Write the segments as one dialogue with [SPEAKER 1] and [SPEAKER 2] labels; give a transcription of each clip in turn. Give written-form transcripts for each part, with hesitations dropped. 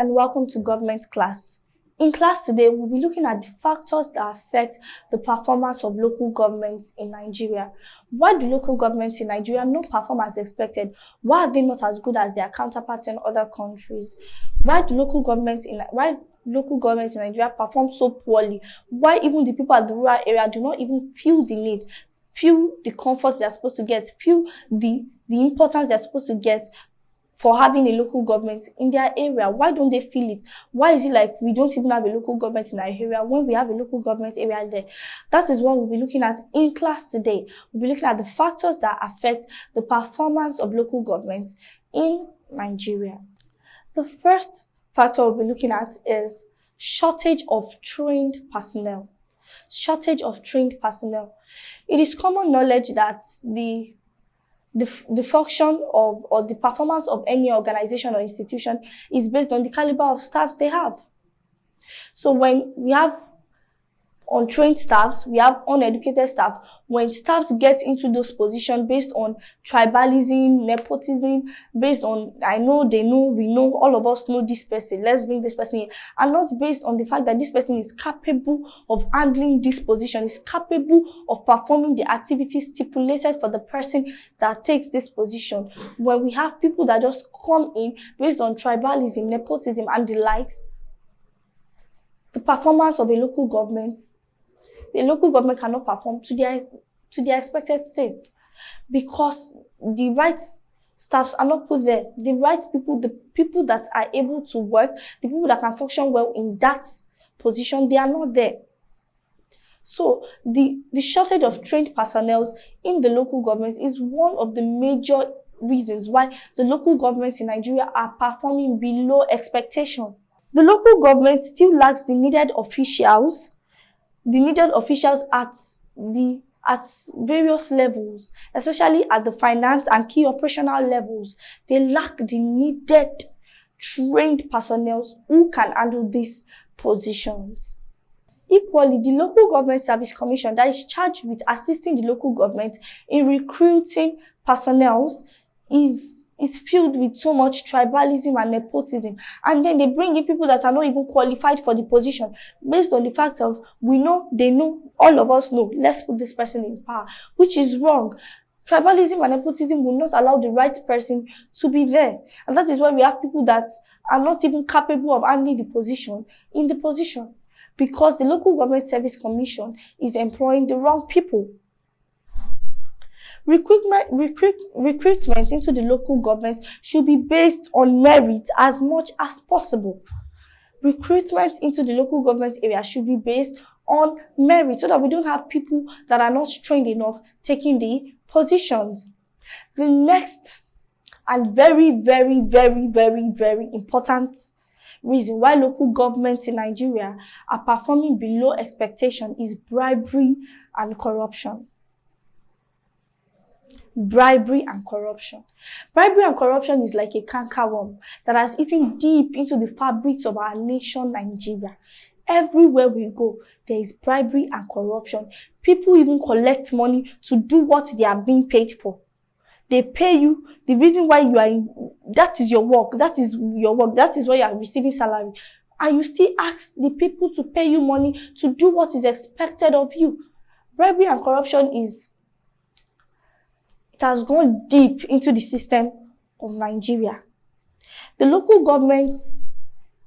[SPEAKER 1] and welcome to government class. In class today, we'll be looking at the factors that affect the performance of local governments in Nigeria. Why do local governments in Nigeria not perform as expected? Why are they not as good as their counterparts in other countries? Why do local governments in Nigeria perform so poorly? Why even the people at the rural area do not even feel the need, feel the comfort they're supposed to get, feel the importance they're supposed to get for having a local government in their area? Why don't they feel it? Why is it like we don't even have a local government in our area when we have a local government area there? That is what we'll be looking at in class today. We'll be looking at the factors that affect the performance of local government in Nigeria. The first factor we'll be looking at is shortage of trained personnel. Shortage of trained personnel. It is common knowledge that the function of or the performance of any organization or institution is based on the caliber of staffs they have. So when we have untrained staffs, we have uneducated staff. When staffs get into those positions based on tribalism, nepotism, based on I know, they know, we know, all of us know this person, let's bring this person in, and not based on the fact that this person is capable of handling this position, is capable of performing the activities stipulated for the person that takes this position. When we have people that just come in based on tribalism, nepotism, and the likes, the performance of a local government, the local government cannot perform to their expected state because the right staffs are not put there. The right people, the people that are able to work, the people that can function well in that position, they are not there. So the shortage of trained personnel in the local government is one of the major reasons why the local governments in Nigeria are performing below expectation. The local government still lacks the needed officials at various levels, especially at the finance and key operational levels. They lack the needed trained personnel who can handle these positions. Equally, the Local Government Service Commission that is charged with assisting the local government in recruiting personnel is filled with so much tribalism and nepotism, and then they bring in people that are not even qualified for the position based on the fact of we know, they know, all of us know, let's put this person in power, which is wrong. Tribalism and nepotism will not allow the right person to be there, and that is why we have people that are not even capable of handling the position in the position because the Local Government Service Commission is employing the wrong people. Recruitment into the local government should be based on merit as much as possible. Recruitment into the local government area should be based on merit so that we don't have people that are not trained enough taking the positions. The next and very, very, very, very, very important reason why local governments in Nigeria are performing below expectation is bribery and corruption. Bribery and corruption. Bribery and corruption is like a cankerworm that has eaten deep into the fabrics of our nation, Nigeria. Everywhere we go, there is bribery and corruption. People even collect money to do what they are being paid for. They pay you. The reason why you are in, that is your work. That is why you are receiving salary. And you still ask the people to pay you money to do what is expected of you. Bribery and corruption has gone deep into the system of Nigeria. The local government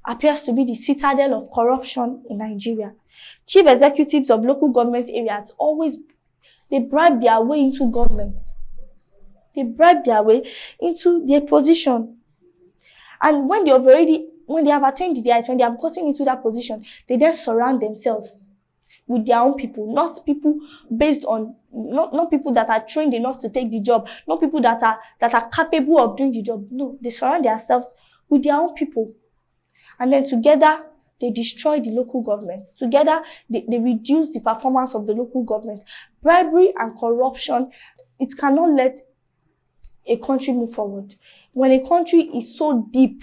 [SPEAKER 1] appears to be the citadel of corruption in Nigeria. Chief executives of local government areas they bribe their way into government. They bribe their way into their position. And when they have attained the height, when they have gotten into that position, they then surround themselves with their own people, not people based on, not people that are trained enough to take the job, not people that are capable of doing the job. No, they surround themselves with their own people. And then together, they destroy the local government. Together, they reduce the performance of the local government. Bribery and corruption, it cannot let a country move forward. When a country is so deep,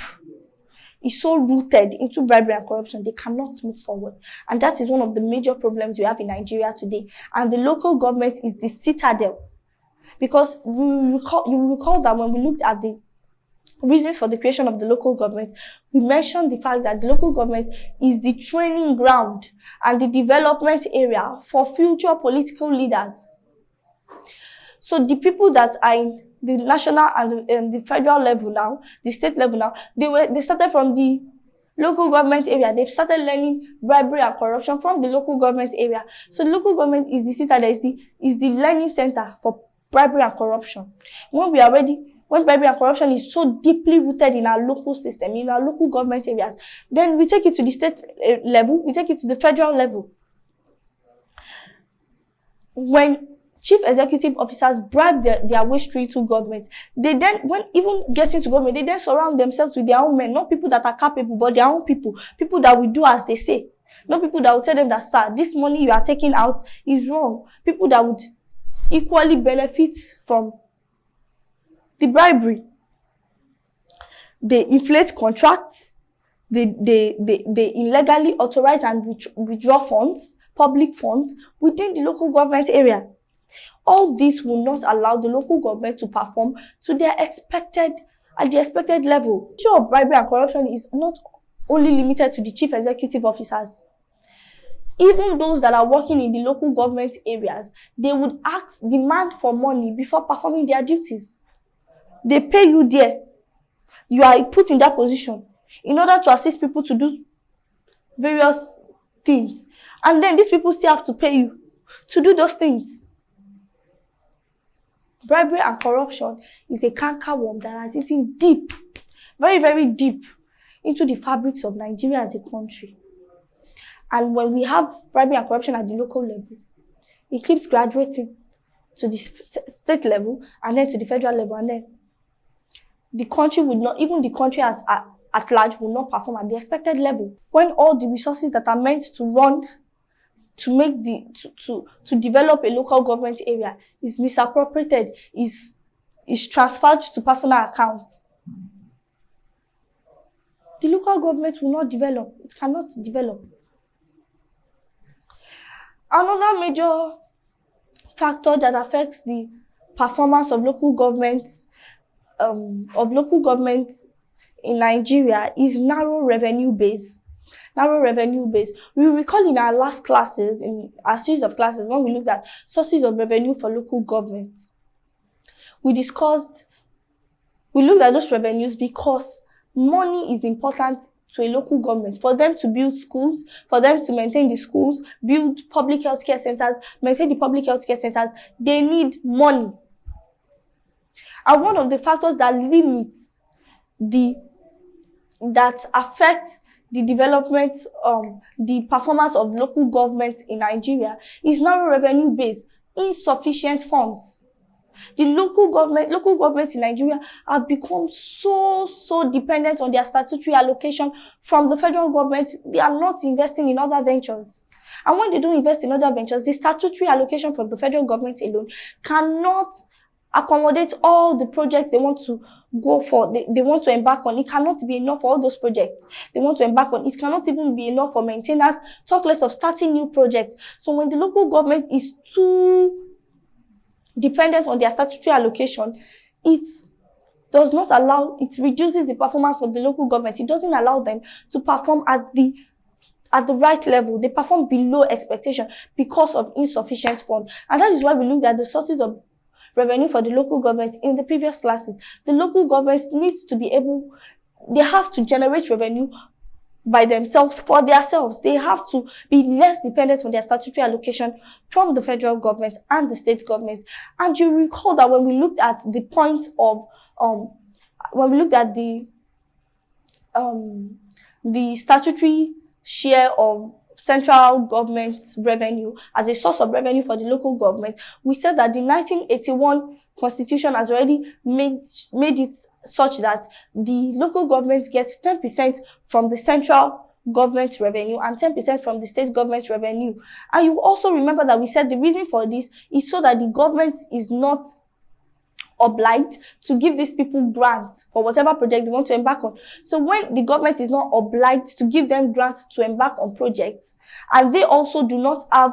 [SPEAKER 1] is so rooted into bribery and corruption, they cannot move forward. And that is one of the major problems we have in Nigeria today. And the local government is the citadel. Because you recall that when we looked at the reasons for the creation of the local government, we mentioned the fact that the local government is the training ground and the development area for future political leaders. So the people that are in the national and the federal level now, the state level now, they started from the local government area. They've started learning bribery and corruption from the local government area. So the local government is the center, is the learning center for bribery and corruption. When bribery and corruption is so deeply rooted in our local system, in our local government areas, then we take it to the state level, we take it to the federal level. When chief executive officers bribe their way straight to government, they then, when even getting to government, they then surround themselves with their own men, not people that are capable, but their own people that will do as they say, not people that will tell them that, sir, this money you are taking out is wrong, people that would equally benefit from the bribery. They inflate contracts, they illegally authorize and withdraw funds, public funds, within the local government area. All this will not allow the local government to perform to their expected level. The issue of bribery and corruption is not only limited to the chief executive officers. Even those that are working in the local government areas, they would demand for money before performing their duties. They pay you there. You are put in that position in order to assist people to do various things. And then these people still have to pay you to do those things. Bribery and corruption is a cankerworm that has eaten deep, very, very deep into the fabrics of Nigeria as a country. And when we have bribery and corruption at the local level, it keeps graduating to the state level and then to the federal level, and then the country would not, even the country at large will not perform at the expected level. When all the resources that are meant to run, to develop a local government area is misappropriated, is transferred to personal accounts, the local government will not develop. It cannot develop. Another major factor that affects the performance of local governments in Nigeria is narrow revenue base. We recall in our last classes, in our series of classes, when we looked at sources of revenue for local governments, we looked at those revenues because money is important to a local government. For them to build schools, for them to maintain the schools, build public healthcare centers, maintain the public healthcare centers, they need money. And one of the factors that affect the development, the performance of local governments in Nigeria is narrow revenue base, insufficient funds. The local governments in Nigeria have become so dependent on their statutory allocation from the federal government. They are not investing in other ventures. And when they don't invest in other ventures, the statutory allocation from the federal government alone cannot accommodate all the projects they want to go for, they want to embark on. It cannot be enough for all those projects they want to embark on. It cannot even be enough for maintenance, talk less of starting new projects. So when the local government is too dependent on their statutory allocation, it reduces the performance of the local government. It doesn't allow them to perform at the right level. They perform below expectation because of insufficient funds. And that is why we looked at the sources of revenue for the local government in the previous classes. The local governments they have to generate revenue by themselves, for themselves. They have to be less dependent on their statutory allocation from the federal government and the state government. And you recall that when we looked at the point of, when we looked at the statutory share of central government's revenue as a source of revenue for the local government, we said that the 1981 Constitution has already made it such that the local government gets 10% from the central government revenue and 10% from the state government revenue. And you also remember that we said the reason for this is so that the government is not obliged to give these people grants for whatever project they want to embark on. So when the government is not obliged to give them grants to embark on projects, and they also do not have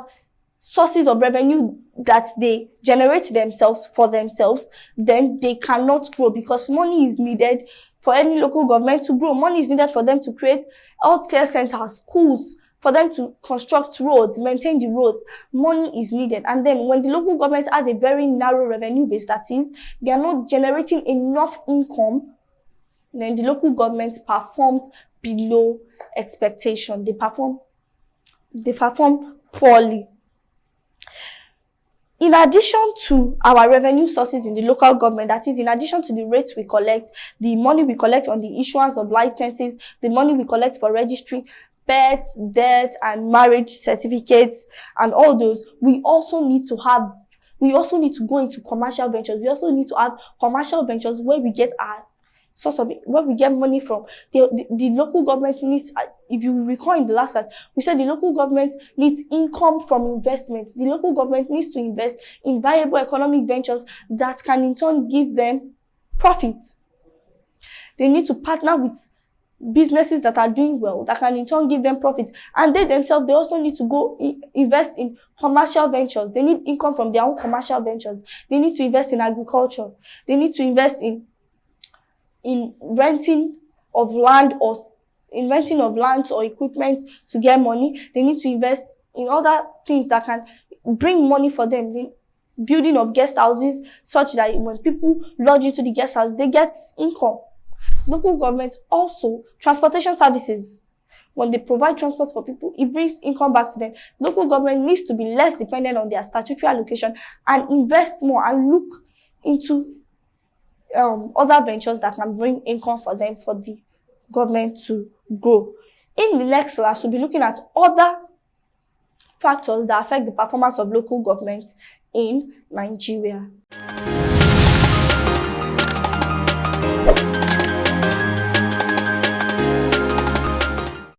[SPEAKER 1] sources of revenue that they generate themselves for themselves, then they cannot grow, because money is needed for any local government to grow. Money is needed for them to create healthcare centers, schools, for them to construct roads, maintain the roads. Money is needed. And then when the local government has a very narrow revenue base, that is, they are not generating enough income, then the local government performs below expectation. They perform poorly. In addition to our revenue sources in the local government, that is, in addition to the rates we collect, the money we collect on the issuance of licenses, the money we collect for registry, birth, death, and marriage certificates, and all those, we also need to go into commercial ventures. We also need to have commercial ventures where we get our source of it, where we get money from. The local government needs, if you recall in the last slide, we said the local government needs income from investments. The local government needs to invest in viable economic ventures that can in turn give them profit. They need to partner with businesses that are doing well, that can in turn give them profit. And they themselves, they also need to go invest in commercial ventures. They need income from their own commercial ventures. They need to invest in agriculture. They need to invest in renting of land or equipment to get money. They need to invest in other things that can bring money for them. The building of guest houses, such that when people lodge into the guest house, they get income. Local government also, transportation services. When they provide transport for people, it brings income back to them. Local government needs to be less dependent on their statutory allocation and invest more and look into other ventures that can bring income for them, for the government to grow. In the next class, we'll be looking at other factors that affect the performance of local government in Nigeria.